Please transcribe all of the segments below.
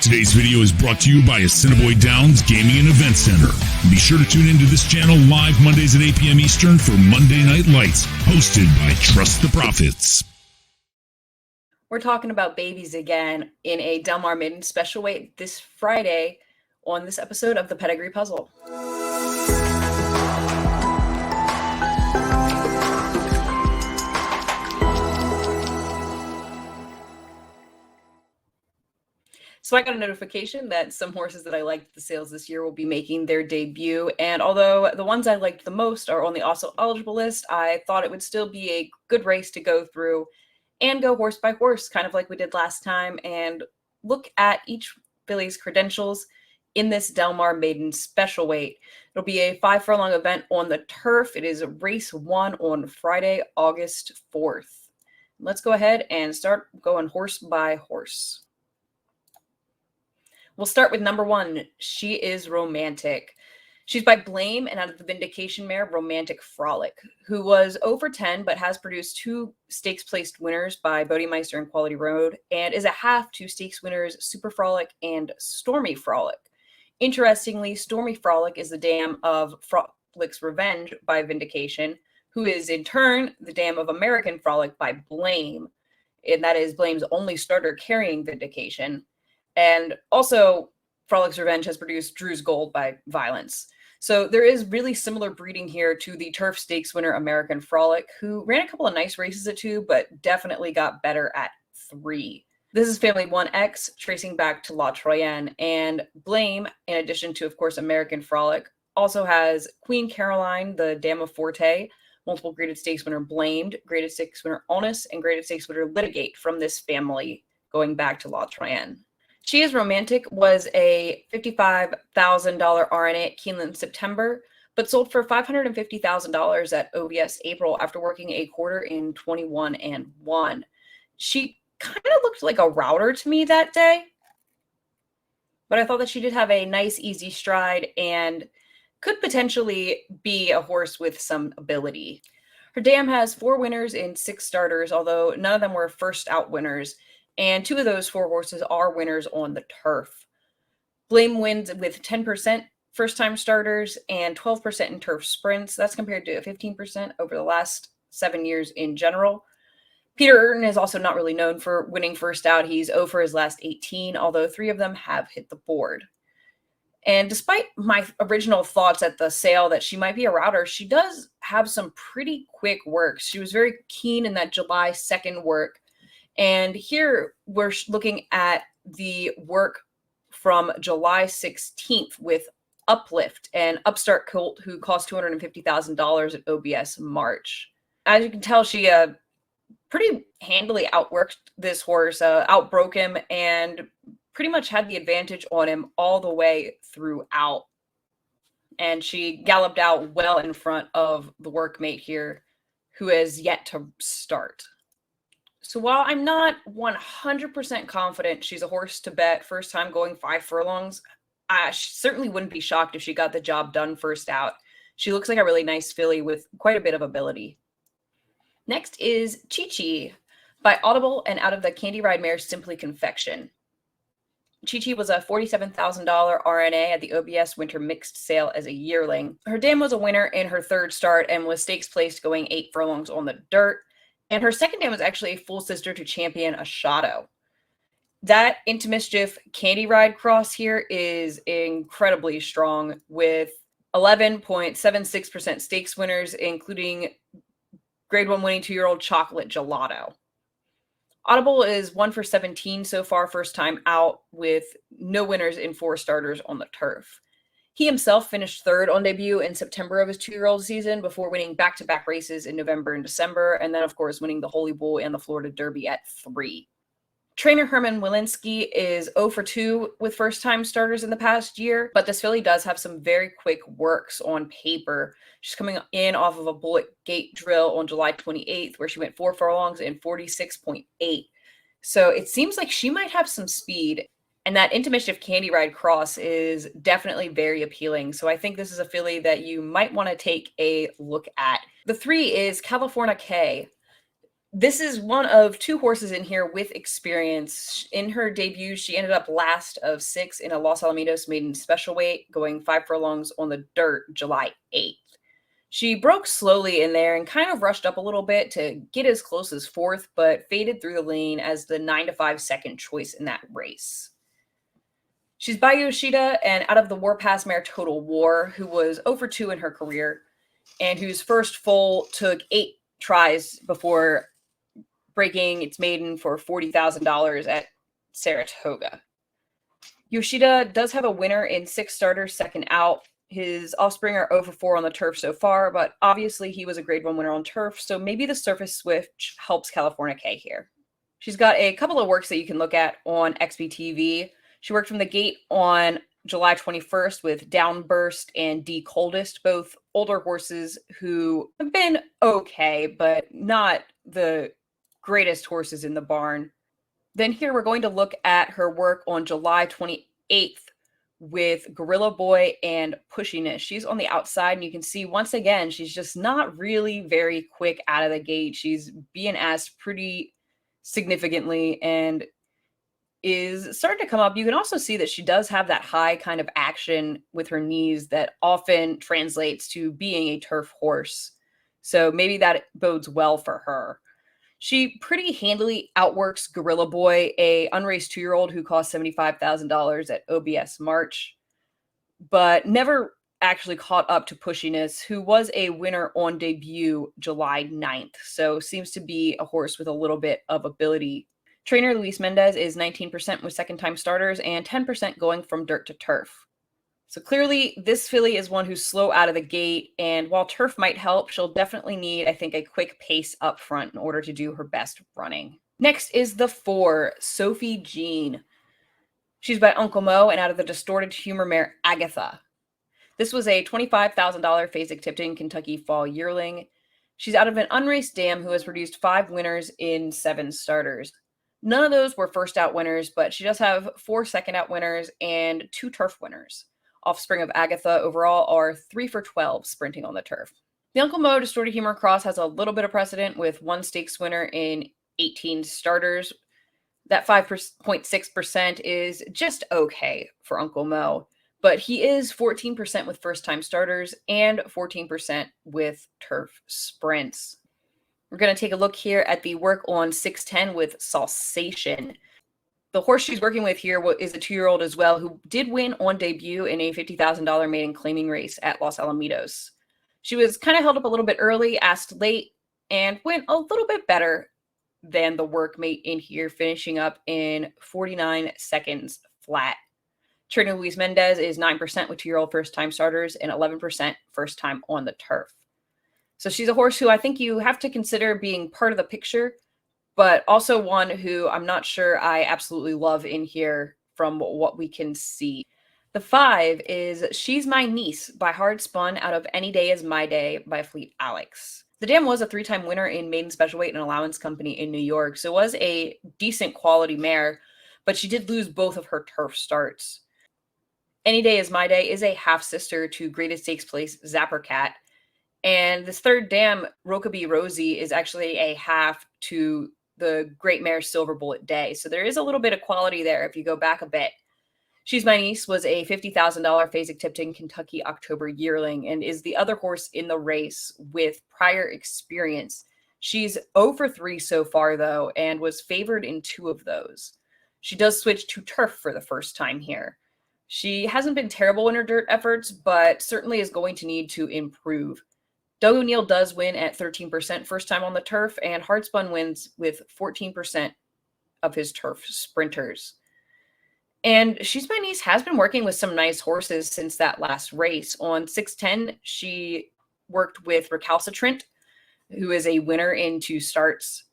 Today's video is brought to you by Assiniboia Downs Gaming and Event Center. Be sure to tune into this channel live Mondays at 8 p.m. Eastern for Monday Night Lights, hosted by Trust the Prophets. We're talking about babies again in a Del Mar Maiden special weight this Friday on this episode of the Pedigree Puzzle. So I got a notification that some horses that I liked the sales this year will be making their debut. And although the ones I liked the most are on the also eligible list, I thought it would still be a good race to go through and go horse by horse, kind of like we did last time, and look at each filly's credentials in this Del Mar Maiden special weight. It'll be a 5 furlong event on the turf. It is race 1 on Friday, August 4th. Let's go ahead and start going horse by horse. We'll start with number 1. She is Romantic. She's by Blame and out of the Vindication mare, Romantic Frolic, who was over 10 but has produced 2 stakes-placed winners by Bodemeister and Quality Road, and is a half to stakes winners Super Frolic and Stormy Frolic. Interestingly, Stormy Frolic is the dam of Frolic's Revenge by Vindication, who is in turn the dam of American Frolic by Blame, and that is Blame's only starter carrying Vindication. And also, Frolic's Revenge has produced Drew's Gold by Violence. So there is really similar breeding here to the Turf Stakes winner American Frolic, who ran a couple of nice races at 2, but definitely got better at 3. This is Family 1X, tracing back to La Troyenne. And Blame, in addition to, of course, American Frolic, also has Queen Caroline, the Dam of Forte, multiple graded stakes winner Blamed, graded stakes winner Onus, and graded stakes winner Litigate from this family going back to La Troyenne. She is Romantic was a $55,000 RNA at Cailin in September, but sold for $550,000 at OVS April after working a quarter in 21 and 1. She kind of looked like a router to me that day, but I thought that she did have a nice, easy stride and could potentially be a horse with some ability. Her dam has 4 winners in 6 starters, although none of them were first out winners. And 2 of those 4 horses are winners on the turf. Blame wins with 10% first-time starters and 12% in turf sprints. That's compared to 15% over the last 7 years in general. Peter Urton is also not really known for winning first out. He's 0 for his last 18, although 3 of them have hit the board. And despite my original thoughts at the sale that she might be a router, she does have some pretty quick work. She was very keen in that July 2nd work. And here we're looking at the work from July 16th with Uplift and Upstart Colt, who cost $250,000 at OBS March. As you can tell, she pretty handily outworked this horse, outbroke him, and pretty much had the advantage on him all the way throughout. And she galloped out well in front of the workmate here, who has yet to start. So while I'm not 100% confident she's a horse to bet first time going 5 furlongs, I certainly wouldn't be shocked if she got the job done first out. She looks like a really nice filly with quite a bit of ability. Next is Chi Chi by Audible and out of the Candy Ride mare Simply Confection. Chi Chi was a $47,000 RNA at the OBS Winter Mixed Sale as a yearling. Her dam was a winner in her 3rd start and was stakes placed going 8 furlongs on the dirt. And her second dam was actually a full sister to Champion Ashado. That Into Mischief Candy Ride cross here is incredibly strong with 11.76% stakes winners, including grade 1 winning 2-year-old Chocolate Gelato. Audible is 1 for 17 so far, first time out, with no winners in 4 starters on the turf. He himself finished 3rd on debut in September of his 2-year-old season before winning back-to-back races in November and December, and then, of course, winning the Holy Bull and the Florida Derby at 3. Trainer Herman Wilinski is 0 for 2 with first-time starters in the past year, but this filly does have some very quick works on paper. She's coming in off of a Bullet Gate drill on July 28th, where she went 4 furlongs in 46.8. So it seems like she might have some speed. And that Into Mischief Candy Ride cross is definitely very appealing. So I think this is a filly that you might want to take a look at. The 3 is Kaliforna K. This is one of two horses in here with experience. In her debut, she ended up last of 6 in a Los Alamitos maiden special weight, going 5 furlongs on the dirt July 8th. She broke slowly in there and kind of rushed up a little bit to get as close as 4th, but faded through the lane as the 9-5 second choice in that race. She's by Yoshida and out of the Warpath mare Total War, who was 0-2 in her career, and whose first foal took 8 tries before breaking its maiden for $40,000 at Saratoga. Yoshida does have a winner in 6 starters, second out. His offspring are 0-4 on the turf so far, but obviously he was a Grade 1 winner on turf, so maybe the surface switch helps California K here. She's got a couple of works that you can look at on XBTV. She worked from the gate on July 21st with Downburst and D Coldest, both older horses who have been okay, but not the greatest horses in the barn. Then here we're going to look at her work on July 28th with Gorilla Boy and Pushiness. She's on the outside, and you can see once again, she's just not really very quick out of the gate. She's being asked pretty significantly and is starting to come up. You can also see that she does have that high kind of action with her knees that often translates to being a turf horse. So maybe that bodes well for her. She pretty handily outworks Gorilla Boy, a unraced 2-year-old who cost $75,000 at OBS March, but never actually caught up to Pushiness, who was a winner on debut July 9th. So seems to be a horse with a little bit of ability. Trainer Luis Mendez is 19% with second-time starters and 10% going from dirt to turf. So clearly this filly is one who's slow out of the gate, and while turf might help, she'll definitely need, I think, a quick pace up front in order to do her best running. Next is the 4, Sophie Jean. She's by Uncle Mo and out of the Distorted Humor mare Agatha. This was a $25,000 Fasig-Tipton Kentucky Fall yearling. She's out of an unraced dam who has produced 5 winners in 7 starters. None of those were first out winners, but she does have 4 second out winners and 2 turf winners. Offspring of Agatha overall are 3 for 12 sprinting on the turf. The Uncle Mo Distorted Humor Cross has a little bit of precedent with 1 stakes winner in 18 starters. That 5.6% is just okay for Uncle Mo, but he is 14% with first-time starters and 14% with turf sprints. We're going to take a look here at the work on 610 with Salsation. The horse she's working with here is a 2-year-old as well, who did win on debut in a $50,000 maiden claiming race at Los Alamitos. She was kind of held up a little bit early, asked late, and went a little bit better than the workmate in here, finishing up in 49 seconds flat. Trainer Luis Mendez is 9% with 2-year-old first-time starters and 11% first time on the turf. So she's a horse who I think you have to consider being part of the picture, but also one who I'm not sure I absolutely love in here from what we can see. The 5 is She's My Niece by Hard Spun out of Any Day Is My Day by Fleet Alex. The dam was a 3-time winner in maiden special weight and allowance company in New York, so it was a decent quality mare, but she did lose both of her turf starts. Any Day Is My Day is a half-sister to Graded Stakes Place Zapper Cat, and this third dam, Rokeby Rosie, is actually a half to the Great Mare Silver Bullet Day. So there is a little bit of quality there if you go back a bit. She's My Niece was a $50,000 Fasig-Tipton Kentucky October yearling and is the other horse in the race with prior experience. She's 0 for 3 so far, though, and was favored in 2 of those. She does switch to turf for the first time here. She hasn't been terrible in her dirt efforts, but certainly is going to need to improve. Doug O'Neill does win at 13% first time on the turf, and Hardspun wins with 14% of his turf sprinters. And She's My Niece has been working with some nice horses since that last race. On 610, she worked with Recalcitrant, who is a winner in 2 starts.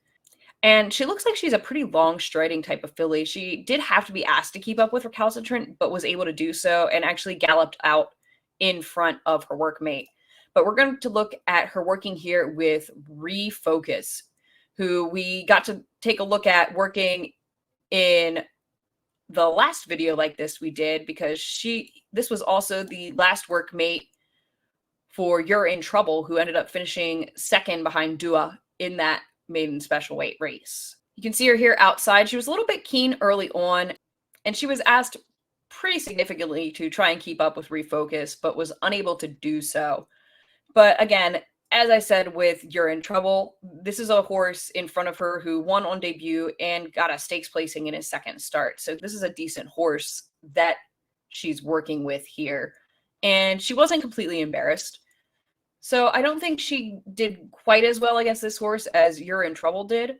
And she looks like she's a pretty long striding type of filly. She did have to be asked to keep up with Recalcitrant, but was able to do so and actually galloped out in front of her workmate. But we're going to look at her working here with Refocus, who we got to take a look at working in the last video like this we did, because this was also the last workmate for You're in Trouble, who ended up finishing second behind Dua in that maiden special weight race. You can see her here outside. She was a little bit keen early on, and she was asked pretty significantly to try and keep up with Refocus, but was unable to do so. But again, as I said with You're in Trouble, this is a horse in front of her who won on debut and got a stakes placing in his second start. So this is a decent horse that she's working with here. And she wasn't completely embarrassed. So I don't think she did quite as well against this horse as You're in Trouble did.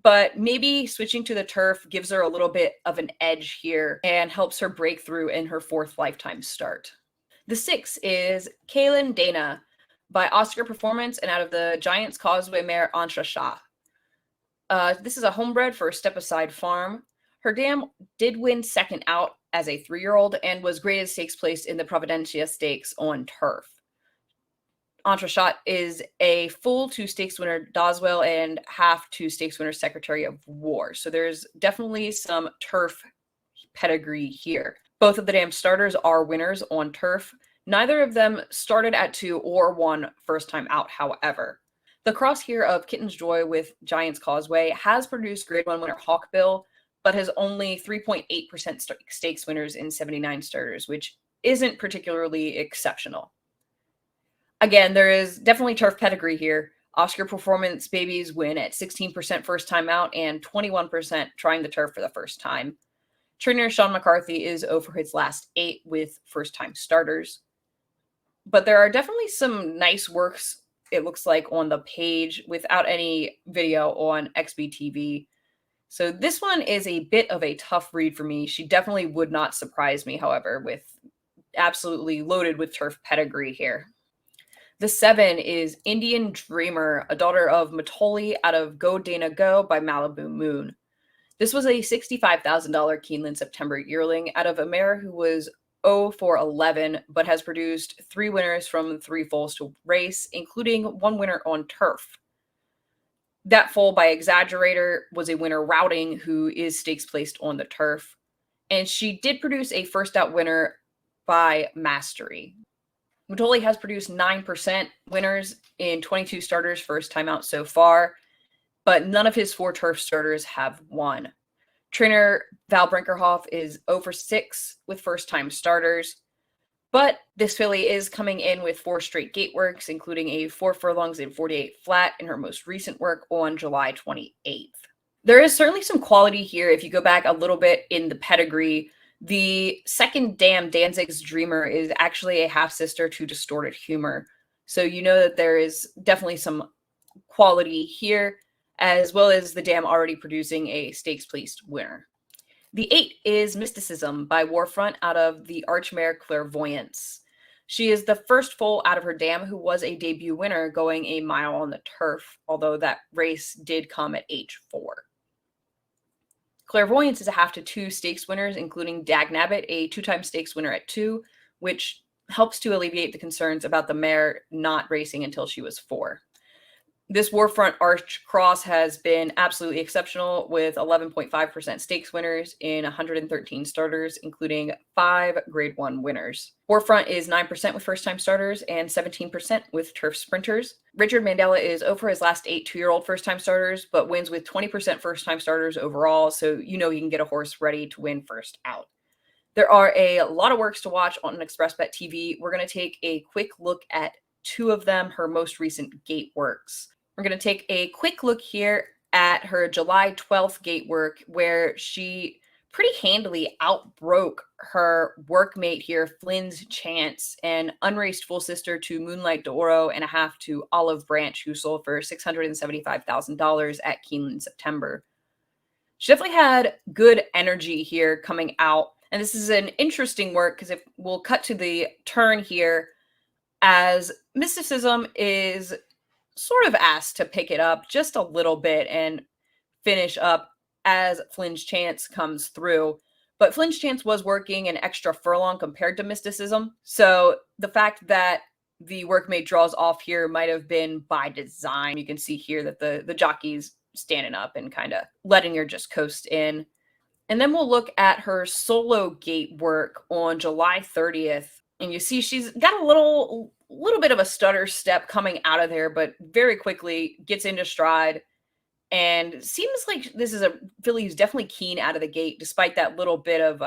But maybe switching to the turf gives her a little bit of an edge here and helps her break through in her fourth lifetime start. The 6 is Cailin Dana by Oscar Performance and out of the Giants Causeway mare Entre Shah. This is a homebred for Step Aside Farm. Her dam did win second out as a 3-year-old and was graded stakes placed in the Providencia Stakes on turf. Entre Shah is a full 2 stakes winner Doswell and half 2 stakes winner Secretary of War. So there's definitely some turf pedigree here. Both of the dam starters are winners on turf. Neither of them started at 2 or won first time out, however. The cross here of Kitten's Joy with Giants Causeway has produced Grade 1 winner Hawkbill, but has only 3.8% stakes winners in 79 starters, which isn't particularly exceptional. Again, there is definitely turf pedigree here. Oscar Performance babies win at 16% first time out and 21% trying the turf for the first time. Trainer Sean McCarthy is over his last 8 with first time starters. But there are definitely some nice works, it looks like, on the page without any video on XBTV. So this one is a bit of a tough read for me. She definitely would not surprise me, however, with absolutely loaded with turf pedigree here. The 7 is Indian Dreamer, a daughter of Matoli out of Go Dana Go by Malibu Moon. This was a $65,000 Keeneland September yearling out of a mare who was 0 for 11, but has produced 3 winners from 3 foals to race, including 1 winner on turf. That foal by Exaggerator was a winner routing who is stakes placed on the turf. And she did produce a first out winner by Mastery. Matoli has produced 9% winners in 22 starters first time out so far, but none of his 4 turf starters have won. Trainer Val Brinkerhoff is 0 for 6 with first time starters, but this filly is coming in with 4 straight gate works, including a 4 furlongs and 48 flat in her most recent work on July 28th. There is certainly some quality here if you go back a little bit in the pedigree. The second dam, Danzig's Dreamer, is actually a half-sister to Distorted Humor. So you know that there is definitely some quality here, as well as the dam already producing a stakes-placed winner. The 8 is Mysticism by Warfront out of the Archmare Clairvoyance. She is the first foal out of her dam who was a debut winner going a mile on the turf, although that race did come at age 4. Clairvoyance is a half to 2 stakes winners, including Dagnabbit, a 2-time stakes winner at 2, which helps to alleviate the concerns about the mare not racing until she was 4. This Warfront Arch Cross has been absolutely exceptional with 11.5% stakes winners in 113 starters, including 5 Grade 1 winners. Warfront is 9% with first-time starters and 17% with turf sprinters. Richard Mandela is over his last 8 2-year-old first-time starters, but wins with 20% first-time starters overall, so you know he can get a horse ready to win first out. There are a lot of works to watch on ExpressBet TV. We're going to take a quick look at 2 of them, her most recent gate works. We're going to take a quick look here at her July 12th gate work, where she pretty handily outbroke her workmate here, Flynn's Chance, an unraced full sister to Moonlight d'Oro and a half to Olive Branch, who sold for $675,000 at Keeneland in September. She definitely had good energy here coming out. And this is an interesting work because if we'll cut to the turn here, as Mysticism is sort of asked to pick it up just a little bit and finish up as Flynn's Chance comes through. But Flynn's Chance was working an extra furlong compared to Mysticism. So the fact that the workmate draws off here might have been by design. You can see here that the jockey's standing up and kind of letting her just coast in. And then we'll look at her solo gate work on July 30th. And you see she's got a little bit of a stutter step coming out of there, but very quickly gets into stride And seems like this is a filly who's definitely keen out of the gate, despite that little bit of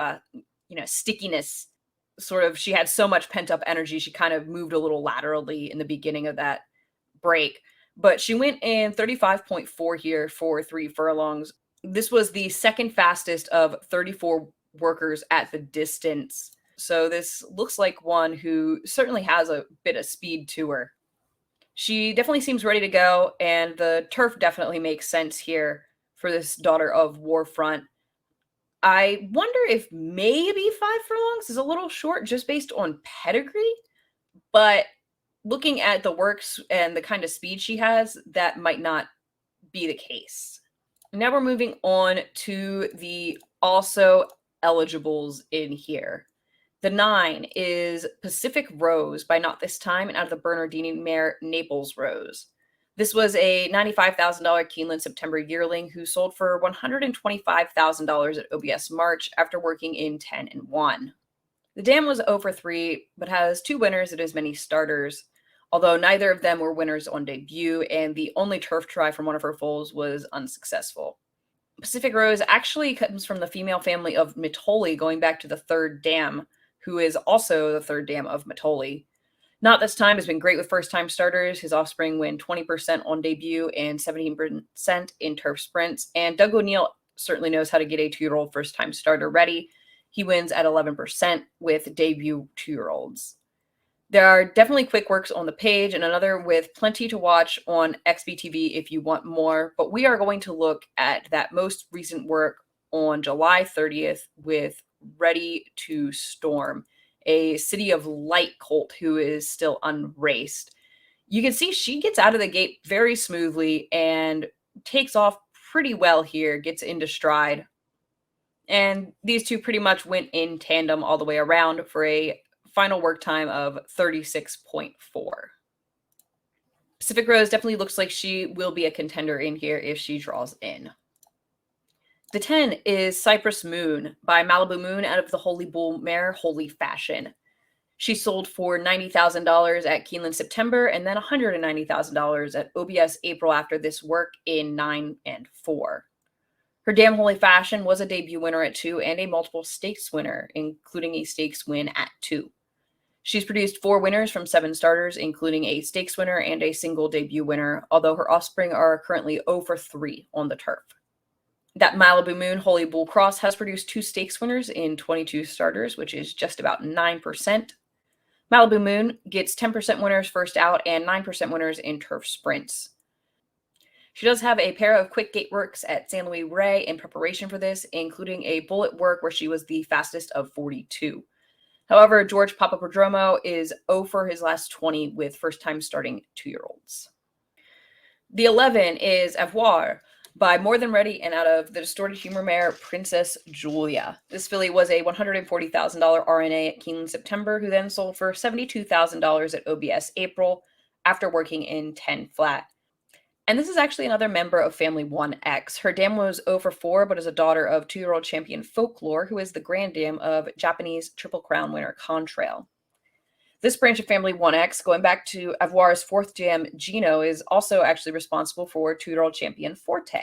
stickiness. Sort of, she had so much pent up energy, she kind of moved a little laterally in the beginning of that break. But she went in 35.4 here for 3 furlongs. This was the second fastest of 34 workers at the distance. So this looks like one who certainly has a bit of speed to her. She definitely seems ready to go, and the turf definitely makes sense here for this daughter of Warfront. I wonder if maybe 5 furlongs is a little short just based on pedigree, but looking at the works and the kind of speed she has, that might not be the case. Now we're moving on to the also eligibles in here. The 9 is Pacific Rose by Not This Time, and out of the Bernardini mare Naples Rose. This was a $95,000 Cailin September yearling who sold for $125,000 at OBS March after working in 10-1. The dam was 0-3, but has 2 winners and as many starters, although neither of them were winners on debut, and the only turf try from one of her foals was unsuccessful. Pacific Rose actually comes from the female family of Mitoli, going back to the 3rd dam, who is also the 3rd dam of Mitoli. Not This Time has been great with first-time starters. His offspring win 20% on debut and 17% in turf sprints. And Doug O'Neill certainly knows how to get a 2-year-old first-time starter ready. He wins at 11% with debut 2-year-olds. There are definitely quick works on the page and another with plenty to watch on XBTV if you want more. But we are going to look at that most recent work on July 30th with Ready to Storm, a City of Light colt who is still unraced. You can see she gets out of the gate very smoothly and takes off pretty well here, gets into stride. And these two pretty much went in tandem all the way around for a final work time of 36.4. Pacific Rose definitely looks like she will be a contender in here if she draws in. The 10 is Cyprus Moon by Malibu Moon out of the Holy Bull mare Holy Fashion. She sold for $90,000 at Cailin September and then $190,000 at OBS April after this work in 9-4. Her dam Holy Fashion was a debut winner at 2 and a multiple stakes winner, including a stakes win at 2. She's produced 4 winners from 7 starters, including a stakes winner and a single debut winner, although her offspring are currently 0-3 on the turf. That Malibu Moon Holy Bull Cross has produced 2 stakes winners in 22 starters, which is just about 9%. Malibu Moon gets 10% winners first out and 9% winners in turf sprints. She does have a pair of quick gate works at San Luis Rey in preparation for this, including a bullet work where she was the fastest of 42. However, George Papaprodromo is 0 for his last 20 with first-time starting 2-year-olds. The 11 is Avoir by More Than Ready and out of the Distorted Humor mare Princess Julia. This filly was a $140,000 RNA at Cailin September, who then sold for $72,000 at OBS April after working in 10 flat. And this is actually another member of Family 1X. Her dam was 0-4, but is a daughter of 2-year-old champion Folklore, who is the grand dam of Japanese Triple Crown winner Contrail. This branch of Family 1X, going back to Avoir's 4th dam, Gino, is also actually responsible for 2-year-old champion Forte.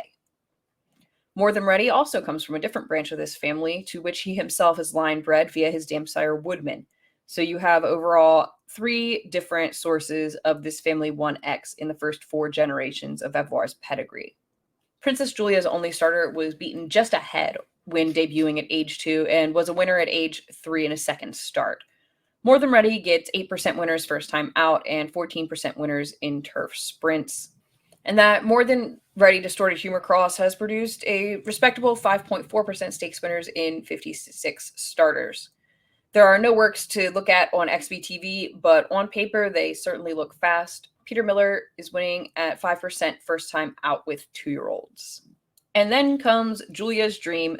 More Than Ready also comes from a different branch of this family, to which he himself is line bred via his dam sire Woodman. So you have overall 3 different sources of this Family 1X in the first 4 generations of Avoir's pedigree. Princess Julia's only starter was beaten just ahead when debuting at age 2 and was a winner at age 3 in a second start. More Than Ready gets 8% winners first time out and 14% winners in turf sprints. And that More Than Ready Distorted Humor Cross has produced a respectable 5.4% stakes winners in 56 starters. There are no works to look at on XBTV, but on paper, they certainly look fast. Peter Miller is winning at 5% first time out with 2-year-olds. And then comes Julia's Dream.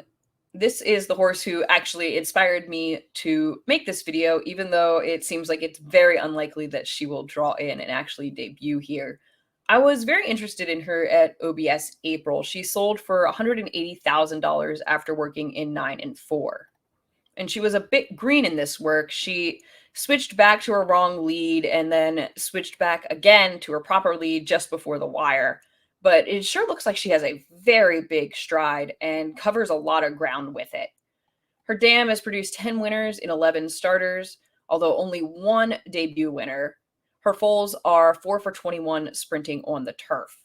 This is the horse who actually inspired me to make this video, even though it seems like it's very unlikely that she will draw in and actually debut here. I was very interested in her at OBS April. She sold for $180,000 after working in 9-4. And she was a bit green in this work. She switched back to her wrong lead and then switched back again to her proper lead just before the wire. but it sure looks like she has a very big stride and covers a lot of ground with it. Her dam has produced 10 winners in 11 starters, although only one debut winner. Her foals are 4 for 21 sprinting on the turf.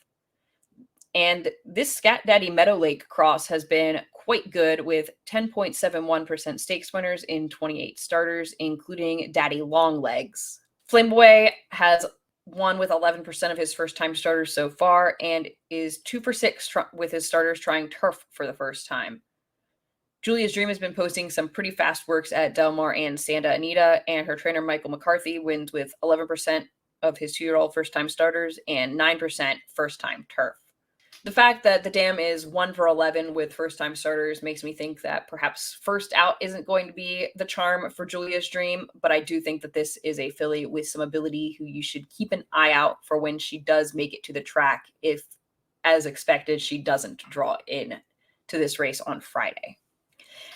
And this Scat Daddy Meadow Lake cross has been quite good with 10.71% stakes winners in 28 starters, including Daddy Longlegs. Flamboy has won with 11% of his first-time starters so far and is 2 for 6 with his starters trying turf for the first time. Julia's Dream has been posting some pretty fast works at Del Mar and Santa Anita, and her trainer Michael McCarthy wins with 11% of his 2-year-old first-time starters and 9% first-time turf. The fact that the dam is 1 for 11 with first-time starters makes me think that perhaps first out isn't going to be the charm for Julia's Dream, but I do think that this is a filly with some ability who you should keep an eye out for when she does make it to the track if, as expected, she doesn't draw in to this race on Friday.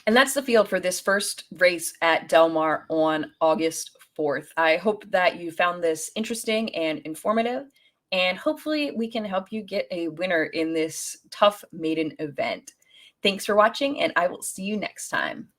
And that's the field for this first race at Del Mar on August 4th. I hope that you found this interesting and informative, and hopefully we can help you get a winner in this tough maiden event. Thanks for watching, and I will see you next time.